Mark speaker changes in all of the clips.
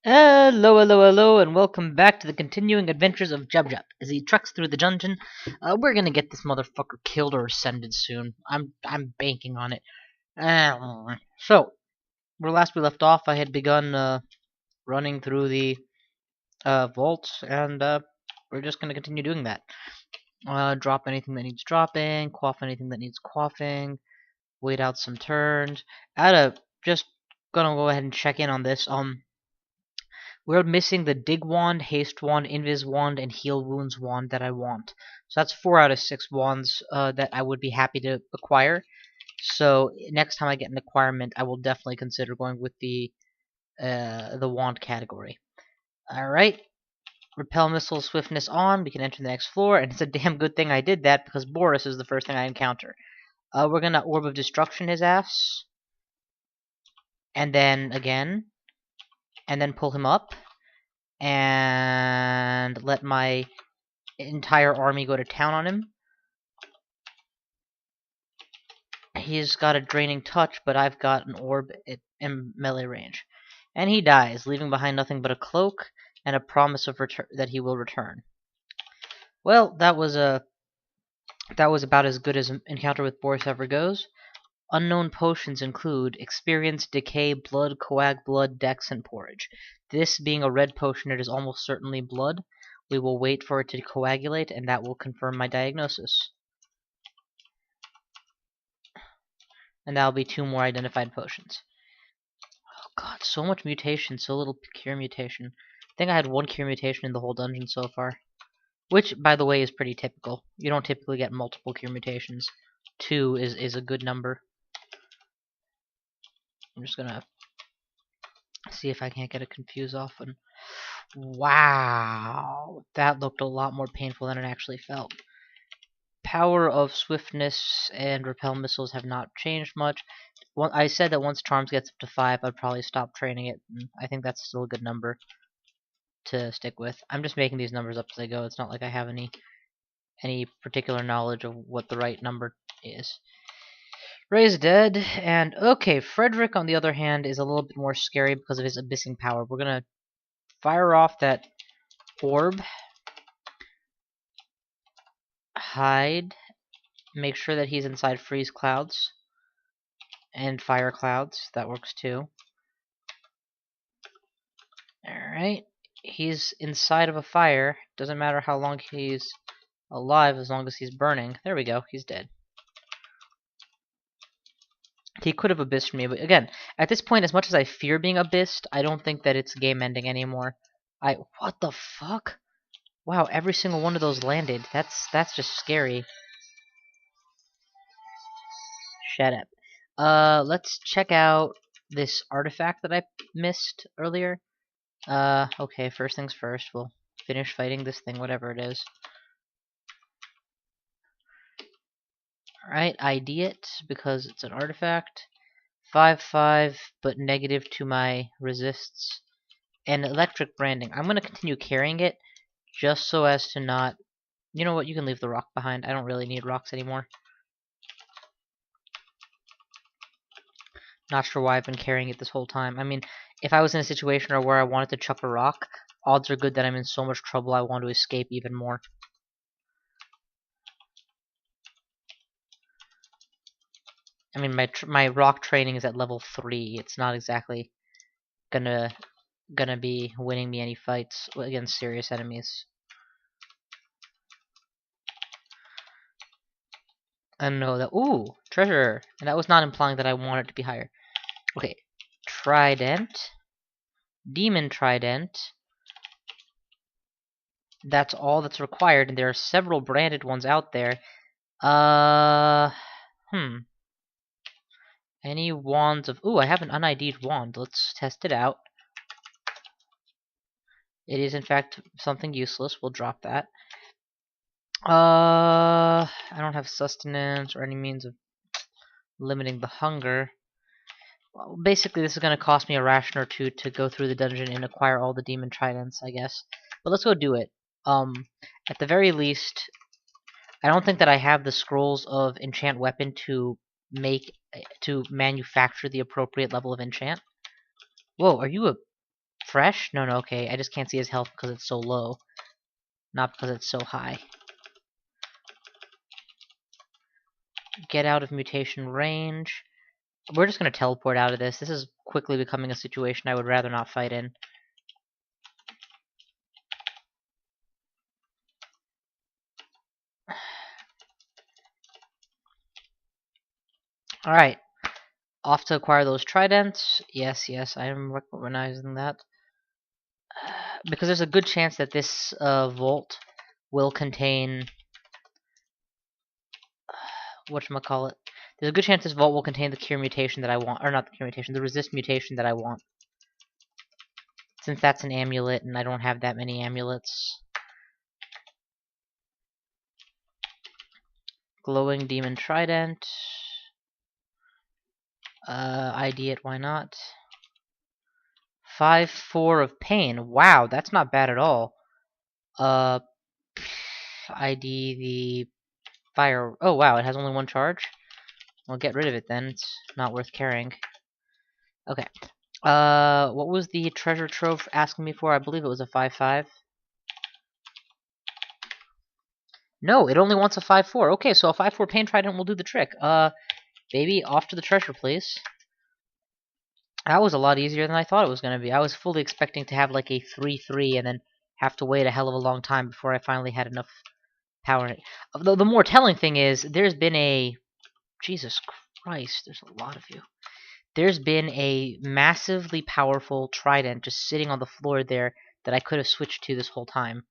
Speaker 1: Hello, hello, hello, and welcome back to the continuing adventures of Jub Jub. As he treks through the dungeon, we're gonna get this motherfucker killed or ascended soon. I'm banking on it. So, where last we left off, I had begun running through the vaults, and we're just gonna continue doing that. Drop anything that needs dropping, quaff anything that needs quaffing, wait out some turns. Just gonna go ahead and check in on this. We're missing the Dig Wand, Haste Wand, Invis Wand, and Heal Wounds Wand that I want. So that's 4 out of 6 wands that I would be happy to acquire. So next time I get an acquirement, I will definitely consider going with the wand category. Alright, Repel Missile Swiftness on, we can enter the next floor, and it's a damn good thing I did that because Boris is the first thing I encounter. We're gonna Orb of Destruction his ass, and then again, and then pull him up, and let my entire army go to town on him. He's got a draining touch, but I've got an orb in melee range. And he dies, leaving behind nothing but a cloak and a promise of that he will return. Well, that was about as good as an encounter with Boris ever goes. Unknown potions include Experience, Decay, Blood, Coag Blood, Dex, and Porridge. This being a red potion, it is almost certainly blood. We will wait for it to coagulate, and that will confirm my diagnosis. And that'll be 2 more identified potions. Oh god, so much mutation, so little cure mutation. I think I had 1 cure mutation in the whole dungeon so far. Which, by the way, is pretty typical. You don't typically get multiple cure mutations. 2 is a good number. I'm just gonna see if I can't get a confuse off one. Wow, that looked a lot more painful than it actually felt. Power of swiftness and repel missiles have not changed much. I said that once charms gets up to 5, I'd probably stop training it. And I think that's still a good number to stick with. I'm just making these numbers up as I go. It's not like I have any particular knowledge of what the right number is. Ray's dead, and okay, Frederick on the other hand is a little bit more scary because of his abyssing power. We're gonna fire off that orb, hide, make sure that he's inside freeze clouds and fire clouds. That works too. Alright, he's inside of a fire. Doesn't matter how long he's alive as long as he's burning. There we go, he's dead. He could have abyssed me, but again, at this point, as much as I fear being abyssed, I don't think that it's game ending anymore. What the fuck? Wow, every single one of those landed. That's just scary. Shut up. Let's check out this artifact that I missed earlier. Okay, first things first, we'll finish fighting this thing, whatever it is. Alright, ID it, because it's an artifact. 5/5, but negative to my resists. And electric branding. I'm going to continue carrying it, just so as to not... You know what, you can leave the rock behind. I don't really need rocks anymore. Not sure why I've been carrying it this whole time. I mean, if I was in a situation where I wanted to chuck a rock, odds are good that I'm in so much trouble I want to escape even more. I mean, my rock training is at level 3. It's not exactly gonna be winning me any fights against serious enemies. I know that. Ooh, treasure! And that was not implying that I want it to be higher. Okay, trident, demon trident. That's all that's required, and there are several branded ones out there. Any wands of... Ooh, I have an unID'd wand. Let's test it out. It is, in fact, something useless. We'll drop that. I don't have sustenance or any means of limiting the hunger. Well, basically, this is going to cost me a ration or 2 to go through the dungeon and acquire all the demon tridents, I guess. But let's go do it. At the very least, I don't think that I have the scrolls of enchant weapon to manufacture the appropriate level of enchant. Whoa, are you a fresh? No, no, okay. I just can't see his health because it's so low. Not because it's so high. Get out of mutation range. We're just going to teleport out of this. This is quickly becoming a situation I would rather not fight in. Alright. Off to acquire those tridents. Yes, yes, I am recognizing that. Because there's a good chance that this vault will contain... whatchamacallit. There's a good chance this vault will contain the cure mutation that I want. Or not the cure mutation, the resist mutation that I want. Since that's an amulet and I don't have that many amulets. Glowing demon trident. ID it, why not? 5-4 of pain. Wow, that's not bad at all. ID the fire. Oh wow, it has only one charge? Well, get rid of it then. It's not worth carrying. Okay. What was the treasure trove asking me for? I believe it was a 5-5. No, it only wants a 5-4. Okay, so a 5-4 pain trident will do the trick. Baby, off to the treasure, please. That was a lot easier than I thought it was going to be. I was fully expecting to have like a 3-3 and then have to wait a hell of a long time before I finally had enough power in it. The more telling thing is, there's been a... Jesus Christ, there's a lot of you. There's been a massively powerful trident just sitting on the floor there that I could have switched to this whole time.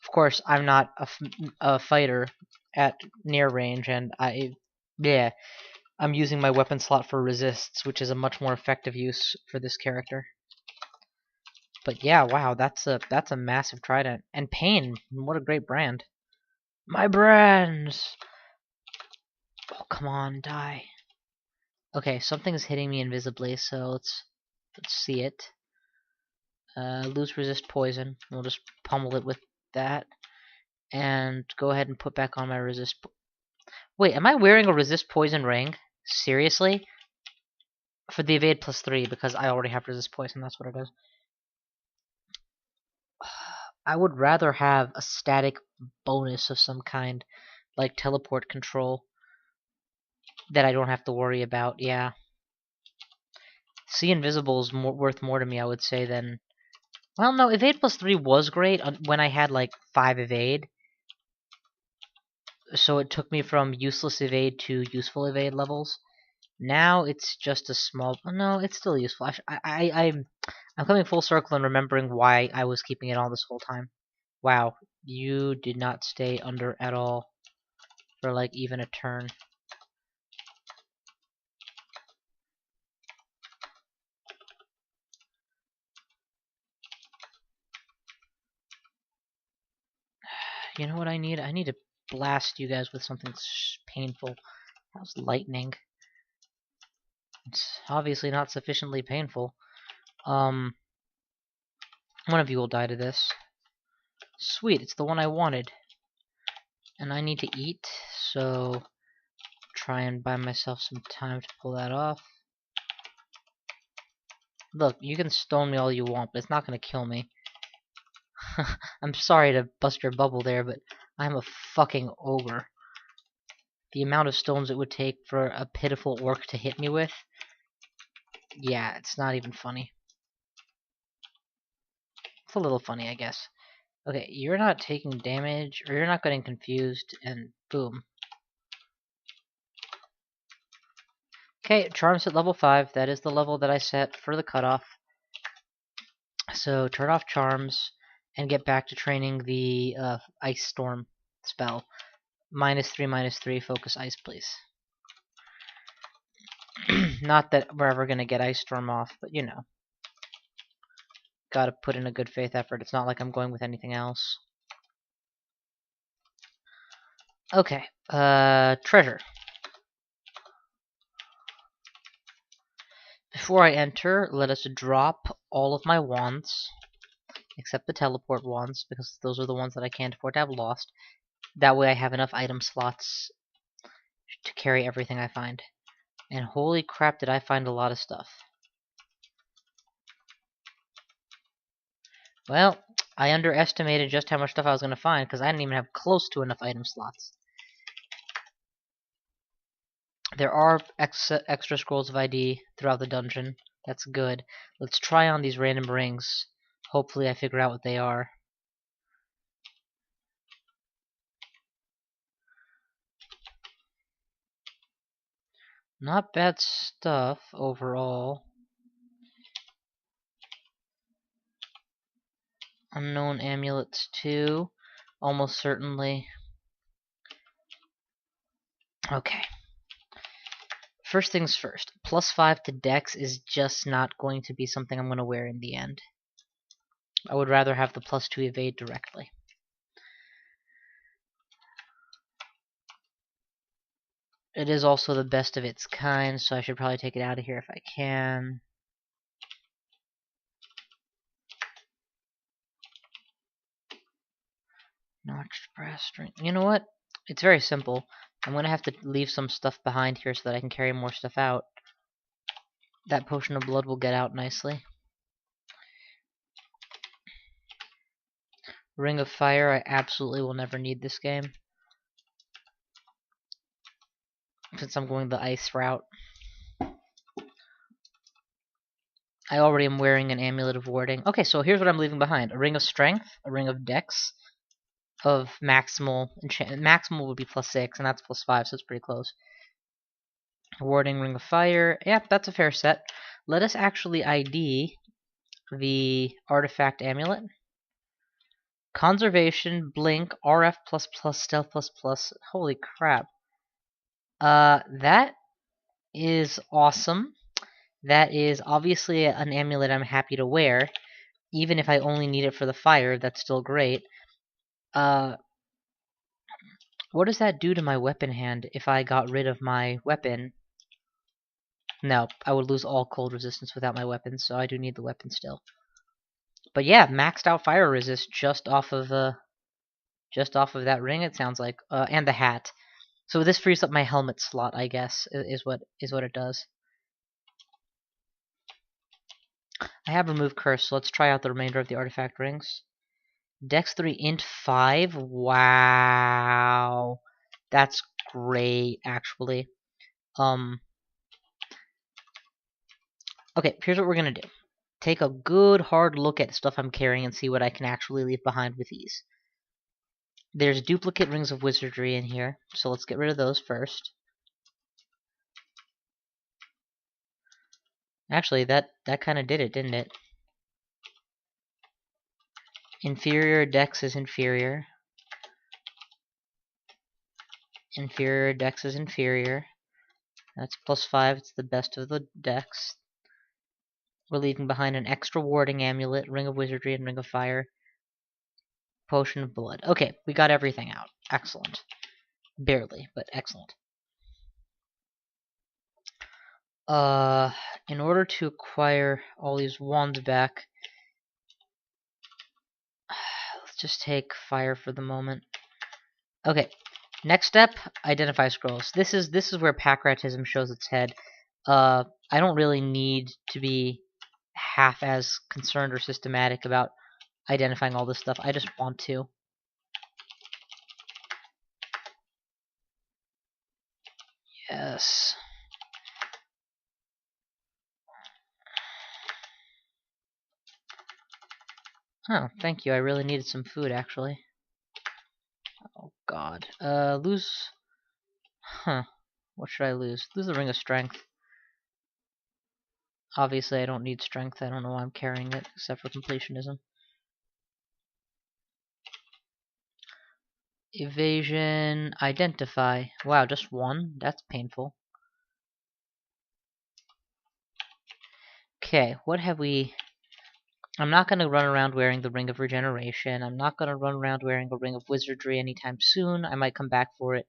Speaker 1: Of course, I'm not a fighter at near range, and I'm using my weapon slot for resists, which is a much more effective use for this character. But yeah, wow, that's a massive trident. And Pain, what a great brand. My brands! Oh, come on, die. Okay, something's hitting me invisibly, so let's see it. Lose resist poison. We'll just pummel it with that. And go ahead and put back on my resist. Wait, am I wearing a resist poison ring? Seriously? For the evade +3, because I already have resist poison, that's what it is. I would rather have a static bonus of some kind, like teleport control, that I don't have to worry about, yeah. See invisible is worth more to me, I would say, than... Well, no, evade +3 was great when I had, like, 5 evade. So it took me from useless evade to useful evade levels. Now it's just a small... No, it's still useful. I'm coming full circle and remembering why I was keeping it on this whole time. Wow, you did not stay under at all for, like, even a turn. You know what I need? I need to blast you guys with something painful. How's lightning? It's obviously not sufficiently painful. One of you will die to this. Sweet, it's the one I wanted. And I need to eat, so try and buy myself some time to pull that off. Look, you can stone me all you want, but it's not going to kill me. I'm sorry to bust your bubble there, but I'm a fucking ogre. The amount of stones it would take for a pitiful orc to hit me with, yeah, it's not even funny. It's a little funny, I guess. Okay, you're not taking damage, or you're not getting confused, and boom. Okay, Charms at level 5. That is the level that I set for the cutoff. So turn off Charms, and get back to training the Ice Storm spell. -3/-3, focus Ice, please. Not that we're ever going to get Ice Storm off, but you know. Gotta put in a good faith effort. It's not like I'm going with anything else. Okay, treasure. Before I enter, let us drop all of my wands, except the teleport wands, because those are the ones that I can't afford to have lost. That way I have enough item slots to carry everything I find. And holy crap, did I find a lot of stuff. Well, I underestimated just how much stuff I was going to find because I didn't even have close to enough item slots. There are extra scrolls of ID throughout the dungeon. That's good. Let's try on these random rings. Hopefully I figure out what they are. Not bad stuff overall. Unknown amulets too. Almost certainly. Okay. First things first. +5 to Dex is just not going to be something I'm going to wear in the end. I would rather have the +2 evade directly. It is also the best of its kind, so I should probably take it out of here if I can. Notched brass string. You know what? It's very simple. I'm going to have to leave some stuff behind here so that I can carry more stuff out. That potion of blood will get out nicely. Ring of fire, I absolutely will never need this game, since I'm going the ice route. I already am wearing an amulet of warding. Okay, so here's what I'm leaving behind. A ring of strength, a ring of dex, of maximal enchantment. Maximal would be +6, and that's +5, so it's pretty close. Warding, ring of fire. Yep, that's a fair set. Let us actually ID the artifact amulet. Conservation, blink, RF++, stealth++. Holy crap. That is awesome. That is obviously an amulet I'm happy to wear. Even if I only need it for the fire, that's still great. What does that do to my weapon hand if I got rid of my weapon? No, I would lose all cold resistance without my weapon, so I do need the weapon still. But yeah, maxed out fire resist just off of that ring, it sounds like, and the hat. So this frees up my helmet slot, I guess, is what it does. I have removed curse, so let's try out the remainder of the artifact rings. Dex 3, int 5. Wow, that's great, actually. Okay, here's what we're gonna do. Take a good hard look at stuff I'm carrying and see what I can actually leave behind with ease. There's duplicate rings of wizardry in here, so let's get rid of those first. Actually, that kind of did it, didn't it? Inferior dex is inferior. Inferior dex is inferior. That's +5, it's the best of the dex. We're leaving behind an extra warding amulet, ring of wizardry, and ring of fire. Potion of blood. Okay, we got everything out. Excellent. Barely, but excellent. In order to acquire all these wands back, let's just take fire for the moment. Okay, next step, identify scrolls. This is where packratism shows its head. I don't really need to be half as concerned or systematic about identifying all this stuff. I just want to. Yes. Oh, thank you. I really needed some food, actually. Oh, God. Lose... Huh. What should I lose? Lose the Ring of Strength. Obviously, I don't need strength. I don't know why I'm carrying it, except for completionism. Evasion, identify. Wow, just one? That's painful. Okay, what have we... I'm not going to run around wearing the Ring of Regeneration. I'm not going to run around wearing a Ring of Wizardry anytime soon. I might come back for it.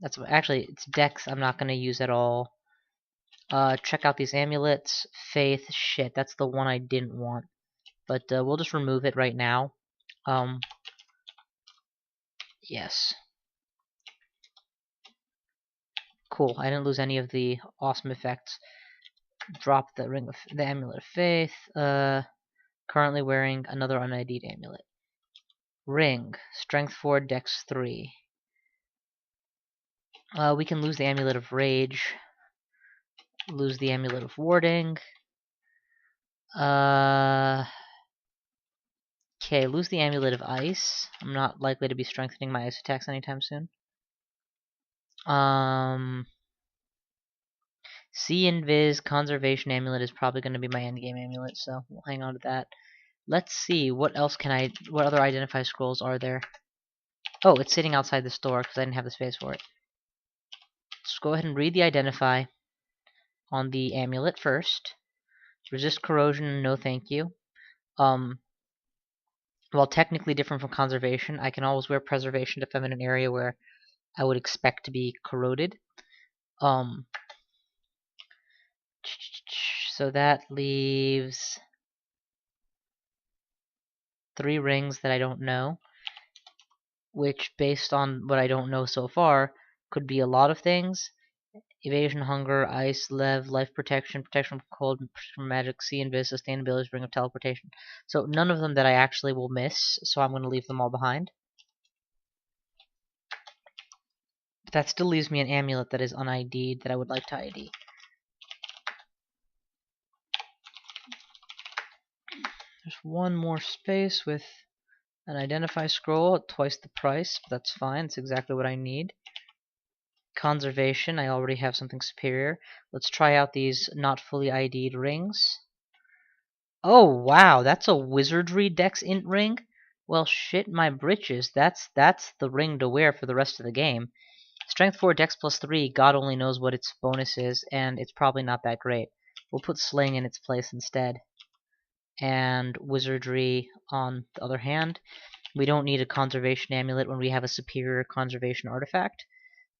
Speaker 1: That's actually, it's Dex I'm not going to use at all. Check out these amulets. Faith, shit, that's the one I didn't want. But we'll just remove it right now. Yes. Cool, I didn't lose any of the awesome effects. Drop the Amulet of Faith. Currently wearing another un-ID'd amulet. Ring. Strength 4, Dex 3. We can lose the Amulet of Rage. Lose the Amulet of Warding. Okay, lose the Amulet of Ice. I'm not likely to be strengthening my ice attacks anytime soon. See Invis, Conservation Amulet is probably going to be my endgame amulet, so we'll hang on to that. Let's see, what other Identify scrolls are there? Oh, it's sitting outside the store because I didn't have the space for it. Let's go ahead and read the Identify on the amulet first. Resist corrosion, no thank you. While technically different from conservation, I can always wear preservation if I'm in an area where I would expect to be corroded. So that leaves 3 rings that I don't know, which, based on what I don't know so far, could be a lot of things. Evasion, hunger, ice, lev, life protection, protection from cold, from magic, sea invis, sustainability, ring of teleportation. So none of them that I actually will miss, so I'm going to leave them all behind. But that still leaves me an amulet that is un-ID'd that I would like to ID. There's one more space with an Identify scroll at twice the price, but that's fine. It's exactly what I need. Conservation, I already have something superior. Let's try out these not fully ID'd rings. Oh wow, that's a wizardry Dex Int ring? Well shit my britches, that's the ring to wear for the rest of the game. Strength 4, Dex plus 3, God only knows what its bonus is, and it's probably not that great. We'll put Sling in its place instead. And Wizardry on the other hand. We don't need a Conservation Amulet when we have a superior Conservation Artifact.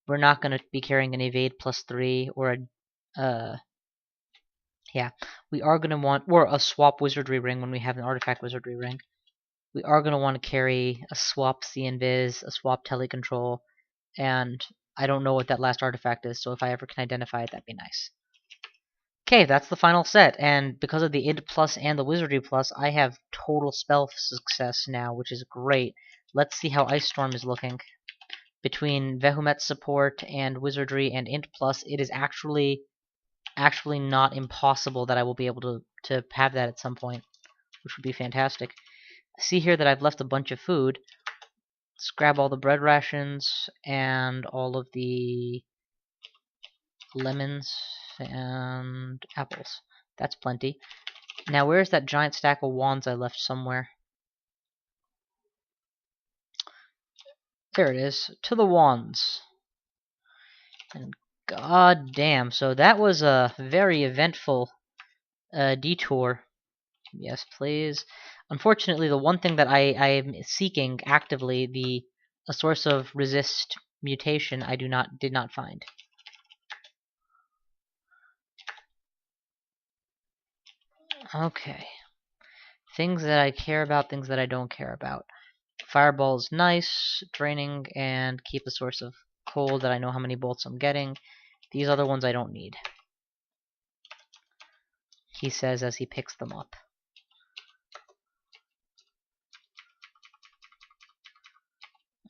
Speaker 1: We're not going to be carrying an Evade plus 3 or a... yeah, we are going to want... or a Swap Wizardry ring when we have an Artifact Wizardry ring. We are going to want to carry a Swap See Invis, a Swap Telecontrol, and I don't know what that last artifact is, so if I ever can identify it, that'd be nice. Okay, that's the final set, and because of the Int Plus and the Wizardry Plus, I have total spell success now, which is great. Let's see how Ice Storm is looking. Between Vehumet's support and Wizardry and Int Plus, it is actually not impossible that I will be able to have that at some point, which would be fantastic. I see here that I've left a bunch of food. Let's grab all the bread rations and all of the lemons and apples. That's plenty. Now where's that giant stack of wands I left somewhere? There it is. To the wands. And god damn, so that was a very eventful detour. Yes, please. Unfortunately, the one thing that I am seeking actively, a source of resist mutation, I did not find. Okay. Things that I care about, things that I don't care about. Fireball is nice, draining, and keep a source of cold that I know how many bolts I'm getting. These other ones I don't need, he says as he picks them up.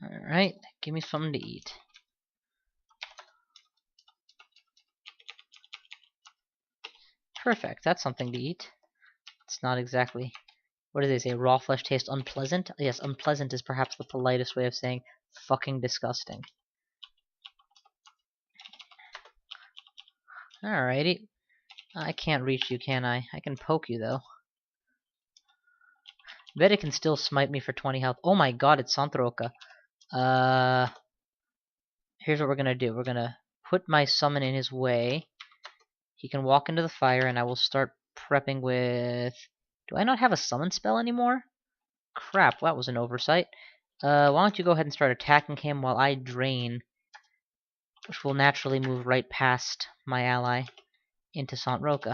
Speaker 1: Alright, give me something to eat. Perfect, that's something to eat. It's not exactly... what do they say? Raw flesh tastes unpleasant? Yes, unpleasant is perhaps the politest way of saying fucking disgusting. Alrighty. I can't reach you, can I? I can poke you, though. Bet it can still smite me for 20 health. Oh my god, it's Santhroka. Here's what we're gonna do. We're gonna put my summon in his way. He can walk into the fire, and I will start prepping with... do I not have a summon spell anymore? Crap, that was an oversight. Why don't you go ahead and start attacking him while I drain, which will naturally move right past my ally into Santhroka.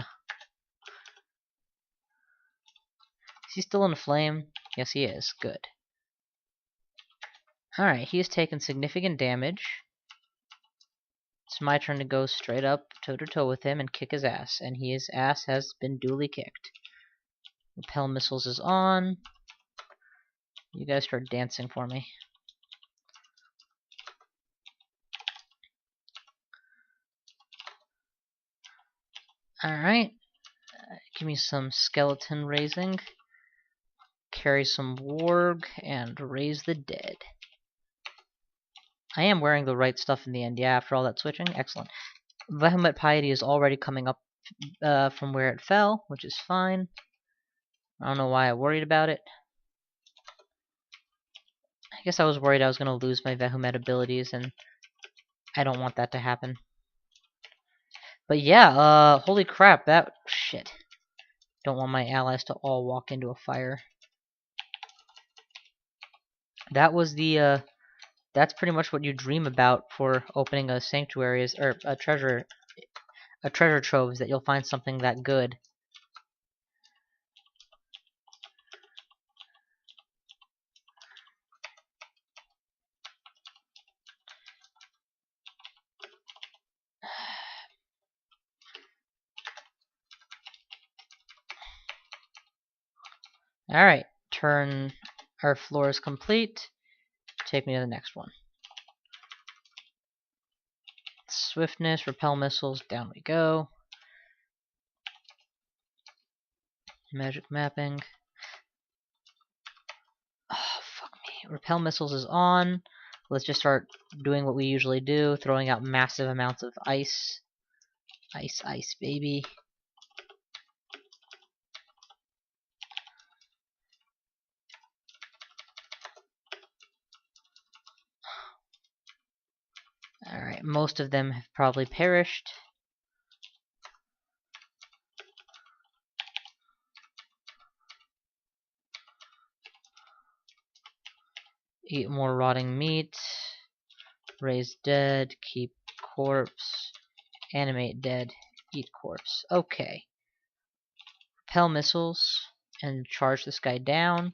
Speaker 1: Is he still in the flame? Yes, he is. Good. Alright, he has taken significant damage. It's my turn to go straight up toe-to-toe with him and kick his ass, and his ass has been duly kicked. Repel missiles is on. You guys start dancing for me. Alright. Give me some skeleton raising. Carry some warg and raise the dead. I am wearing the right stuff in the end, yeah, after all that switching. Excellent. Vehement Piety is already coming up from where it fell, which is fine. I don't know why I worried about it. I guess I was worried I was going to lose my Vehement abilities, and I don't want that to happen. But yeah, holy crap, that... shit. Don't want my allies to all walk into a fire. That was the, that's pretty much what you dream about for opening a sanctuary, or a treasure trove, is that you'll find something that good. Alright, turn our floor is complete. Take me to the next one. Swiftness, repel missiles, down we go. Magic mapping. Oh, fuck me. Repel missiles is on. Let's just start doing what we usually do, throwing out massive amounts of ice. Ice, ice, baby. Alright, most of them have probably perished. Eat more rotting meat. Raise dead. Keep corpse. Animate dead. Eat corpse. Okay. Repel missiles. And charge this guy down.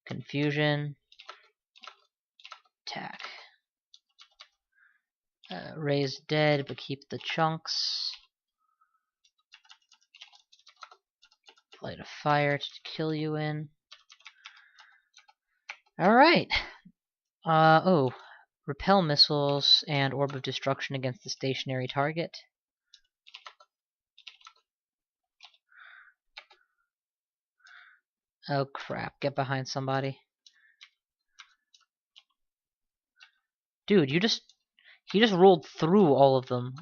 Speaker 1: Confusion. Attack. Raise dead, but keep the chunks. Light a fire to kill you in. Alright. Oh. Repel missiles and orb of destruction against the stationary target. Oh crap, get behind somebody. Dude, he just rolled through all of them.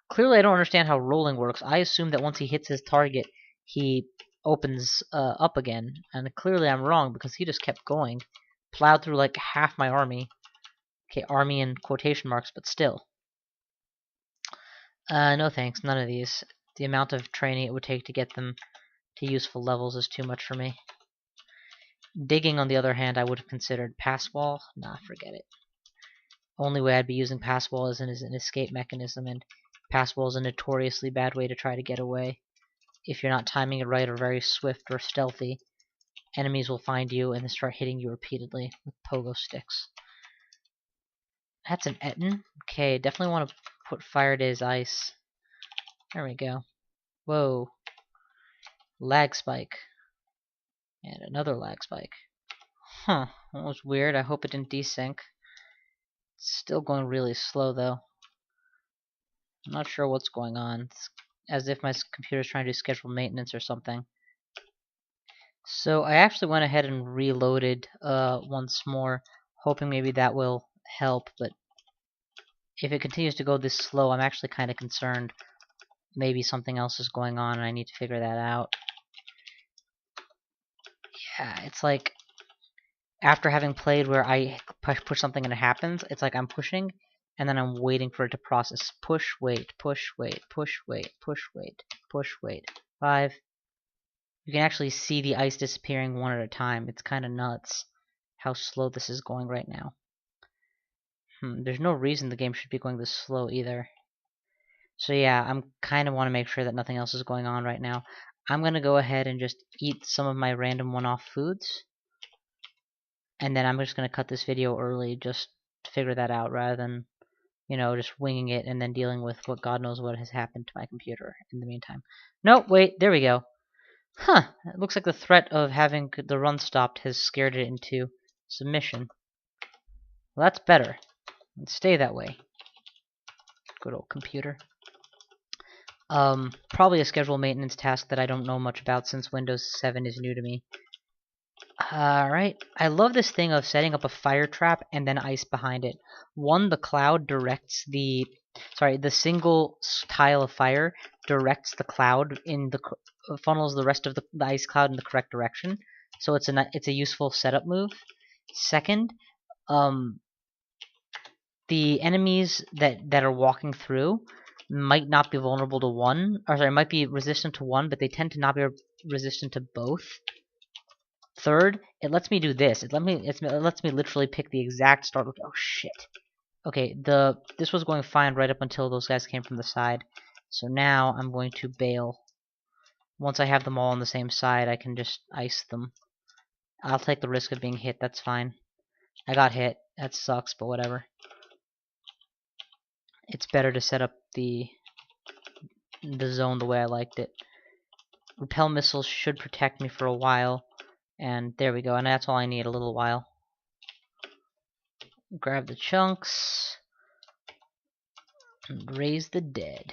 Speaker 1: Clearly I don't understand how rolling works. I assume that once he hits his target, he opens up again. And clearly I'm wrong because he just kept going. Plowed through like half my army. Okay, army in quotation marks, but still. No thanks, none of these. The amount of training it would take to get them to useful levels is too much for me. Digging, on the other hand, I would have considered. Pass wall? Nah, forget it. Only way I'd be using pass wall is an escape mechanism, and pass wall is a notoriously bad way to try to get away. If you're not timing it right or very swift or stealthy, enemies will find you and then start hitting you repeatedly with pogo sticks. That's an Etten? Okay, definitely want to put fire to his ice. There we go. Whoa. Lag spike. And another lag spike. Huh, that was weird. I hope it didn't desync. It's still going really slow though. I'm not sure what's going on. It's as if my computer's trying to schedule maintenance or something. So I actually went ahead and reloaded once more, hoping maybe that will help, but if it continues to go this slow, I'm actually kind of concerned. Maybe something else is going on and I need to figure that out. Yeah, it's like after having played where I push something and it happens, it's like I'm pushing and then I'm waiting for it to process. Push, wait, push, wait, push, wait, push, wait, push, wait. 5. You can actually see the ice disappearing one at a time. It's kind of nuts how slow this is going right now. There's no reason the game should be going this slow either. So yeah, I'm kind of want to make sure that nothing else is going on right now. I'm going to go ahead and just eat some of my random one-off foods. And then I'm just going to cut this video early just to figure that out rather than, you know, just winging it and then dealing with what God knows what has happened to my computer in the meantime. No, wait, there we go. Huh. It looks like the threat of having the run stopped has scared it into submission. Well, that's better. Let's stay that way. Good old computer. Probably a schedule maintenance task that I don't know much about since Windows 7 is new to me. Alright, I love this thing of setting up a fire trap and then ice behind it. One, the cloud directs the... Sorry, the single tile of fire directs the cloud in the... funnels the rest of the ice cloud in the correct direction. So it's a useful setup move. Second, the enemies that are walking through might not be vulnerable to one, or sorry, might be resistant to one, but they tend to not be resistant to both. Third, it lets me do this. It lets me literally pick the exact start. Oh shit. Okay, this was going fine right up until those guys came from the side. So now I'm going to bail. Once I have them all on the same side, I can just ice them. I'll take the risk of being hit. That's fine. I got hit. That sucks, but whatever. It's better to set up the zone the way I liked it. Repel missiles should protect me for a while. And there we go. And that's all I need, a little while. Grab the chunks. And raise the dead.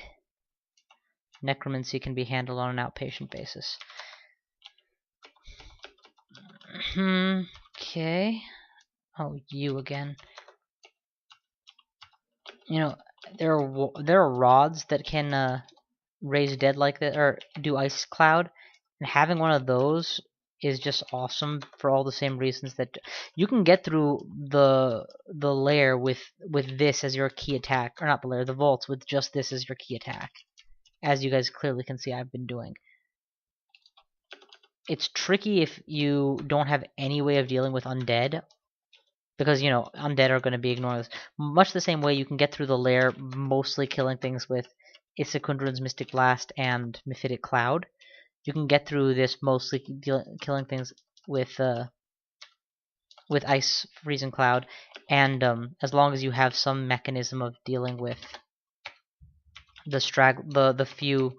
Speaker 1: Necromancy can be handled on an outpatient basis. Okay. Oh, you again. You know, there are rods that can raise dead like that, or do ice cloud, and having one of those is just awesome for all the same reasons that you can get through the lair with this as your key attack, or not the lair, the vaults with just this as your key attack, as you guys clearly can see I've been doing. It's tricky if you don't have any way of dealing with undead, because, you know, undead are going to be ignoring this. Much the same way you can get through the lair mostly killing things with Isakundrun's Mystic Blast and Mephitic Cloud. You can get through this mostly killing things with Ice Freezing Cloud, and as long as you have some mechanism of dealing with the few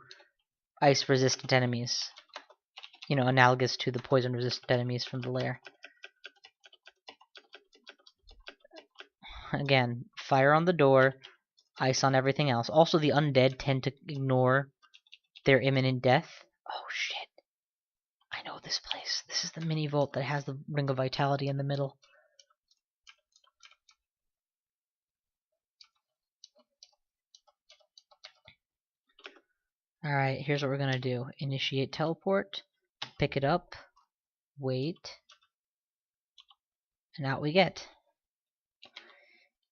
Speaker 1: ice resistant enemies, you know, analogous to the poison resistant enemies from the lair. Again, fire on the door, ice on everything else. Also, the undead tend to ignore their imminent death. Oh shit. I know this place. This is the mini vault that has the Ring of Vitality in the middle. Alright, here's what we're gonna do. Initiate teleport, pick it up, wait, and out we get.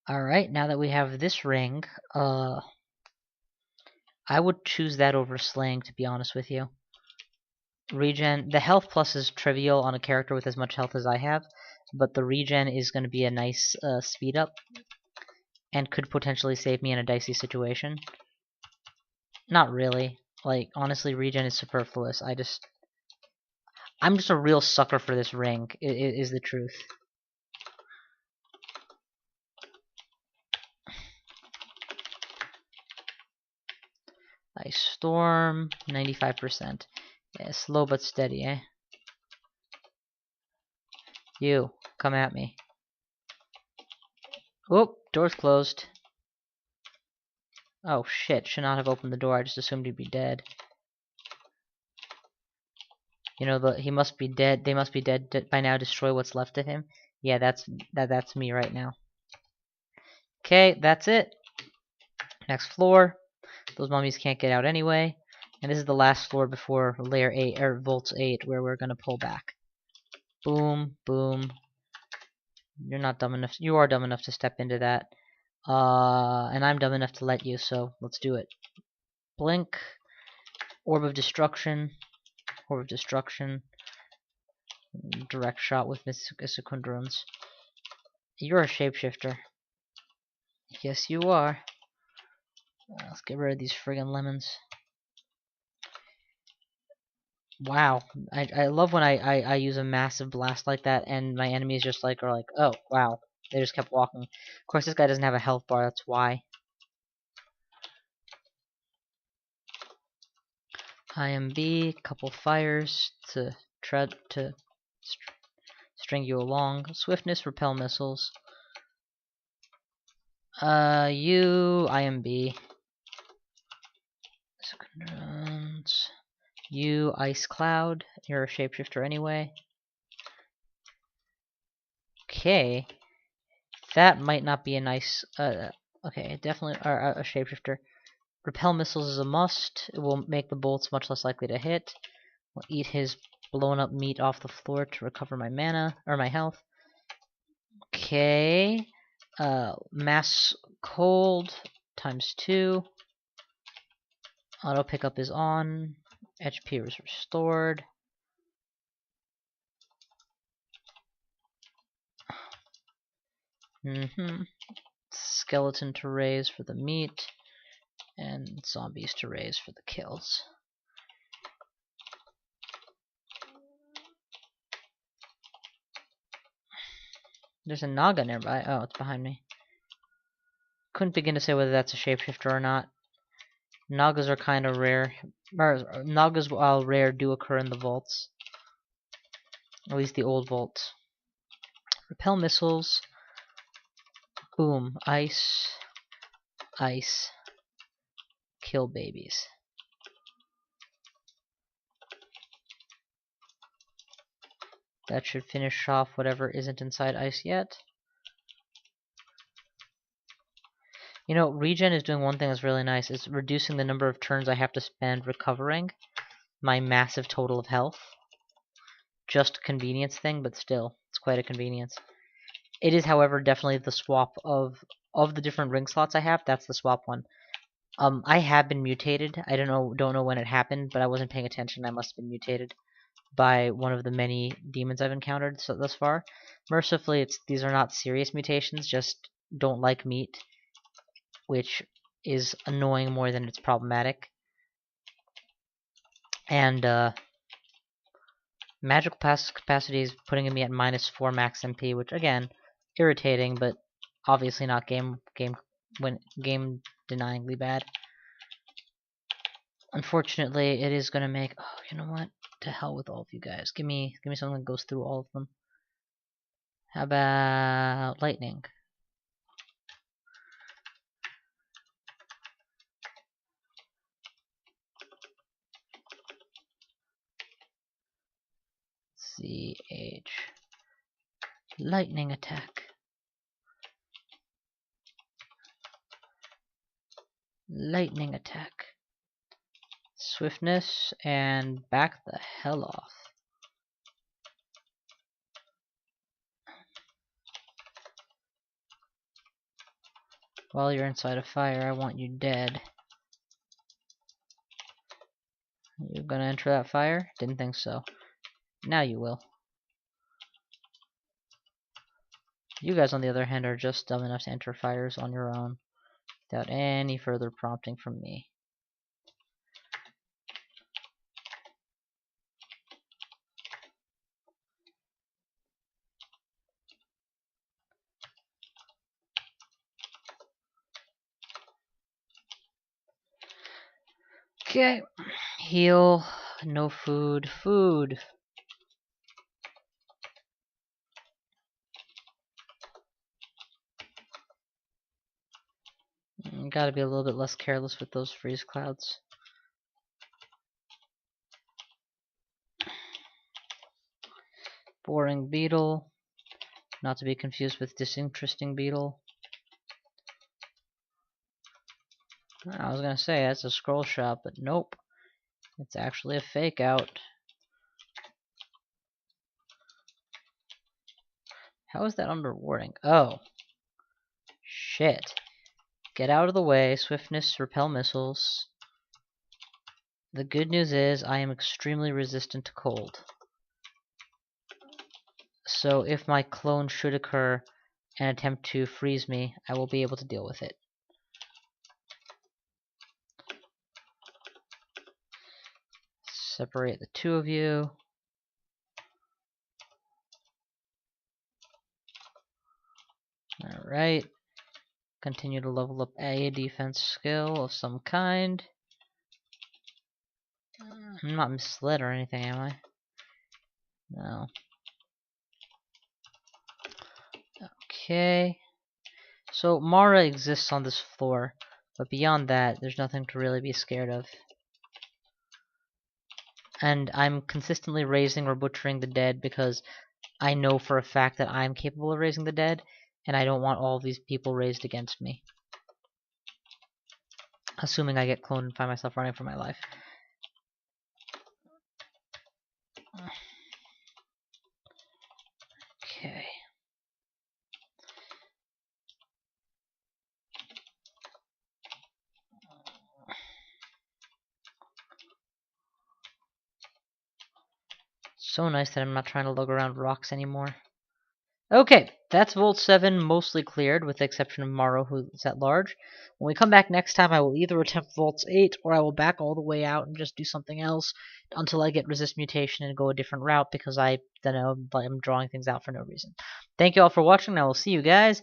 Speaker 1: Alright, now that we have this ring, I would choose that over slaying, to be honest with you. Regen, the health plus is trivial on a character with as much health as I have, but the regen is going to be a nice speed up, and could potentially save me in a dicey situation. Not really. Like, honestly, regen is superfluous. I'm just a real sucker for this ring, is the truth. Ice Storm, 95%. Yeah, slow but steady, eh? You, come at me. Oop, door's closed. Oh shit, should not have opened the door, I just assumed he'd be dead. You know, he must be dead, they must be dead by now, destroy what's left of him. Yeah, that's me right now. Okay, that's it. Next floor. Those mummies can't get out anyway. And this is the last floor before layer 8, or Vault 8, where we're gonna pull back. Boom, boom. You're not dumb enough. You are dumb enough to step into that. And I'm dumb enough to let you, so let's do it. Blink. Orb of Destruction. Orb of Destruction. Direct shot with Isakundrun's. You're a shapeshifter. Yes, you are. Let's get rid of these friggin' lemons. Wow, I love when I use a massive blast like that and my enemies just are like, oh, wow. They just kept walking. Of course, this guy doesn't have a health bar, that's why. IMB, couple fires to string you along. Swiftness, repel missiles. You IMB. You ice cloud. You're a shapeshifter anyway. Okay, that might not be a nice. Okay, definitely are a shapeshifter. Repel missiles is a must. It will make the bolts much less likely to hit. We'll eat his blown up meat off the floor to recover my mana or my health. Okay, mass cold ×2. Auto pickup is on. HP is restored. Skeleton to raise for the meat, and zombies to raise for the kills. There's a Naga nearby. Oh, it's behind me. Couldn't begin to say whether that's a shapeshifter or not. Nagas are kind of rare. Nagas, while rare, do occur in the vaults. At least the old vaults. Repel missiles. Boom. Ice. Ice. Kill babies. That should finish off whatever isn't inside ice yet. You know, regen is doing one thing that's really nice. It's reducing the number of turns I have to spend recovering my massive total of health. Just a convenience thing, but still, it's quite a convenience. It is, however, definitely the swap of the different ring slots I have. That's the swap one. I have been mutated. I don't know when it happened, but I wasn't paying attention. I must have been mutated by one of the many demons I've encountered thus far. Mercifully, these are not serious mutations. Just don't like meat, which is annoying more than it's problematic. And magical capacity is putting me at -4 max MP, which again, irritating, but obviously not game denyingly bad. Unfortunately, it is gonna make. Oh, you know what? To hell with all of you guys. Give me something that goes through all of them. How about lightning? CH. Lightning attack. Lightning attack. Swiftness and back the hell off. While you're inside a fire, I want you dead. You're gonna enter that fire? Didn't think so. Now you will. You guys, on the other hand, are just dumb enough to enter fires on your own without any further prompting from me. Okay. Heal. No food. Food. Gotta be a little bit less careless with those freeze clouds. Boring beetle. Not to be confused with disinteresting beetle. I was gonna say that's a scroll shop, but nope. It's actually a fake out. How is that under warding? Oh. Shit. Get out of the way. Swiftness, repel missiles. The good news is I am extremely resistant to cold. So if my clone should occur and attempt to freeze me, I will be able to deal with it. Separate the two of you. Alright. Continue to level up a defense skill of some kind. I'm not misled or anything, am I? No. Okay. So Mara exists on this floor, but beyond that, there's nothing to really be scared of. And I'm consistently raising or butchering the dead because I know for a fact that I'm capable of raising the dead, and I don't want all of these people raised against me. Assuming I get cloned and find myself running for my life. Okay. So nice that I'm not trying to lug around rocks anymore. Okay, that's Vault 7 mostly cleared, with the exception of Morrow, who is at large. When we come back next time, I will either attempt Vaults 8, or I will back all the way out and just do something else until I get Resist Mutation and go a different route, because I don't know, I'm drawing things out for no reason. Thank you all for watching, and I will see you guys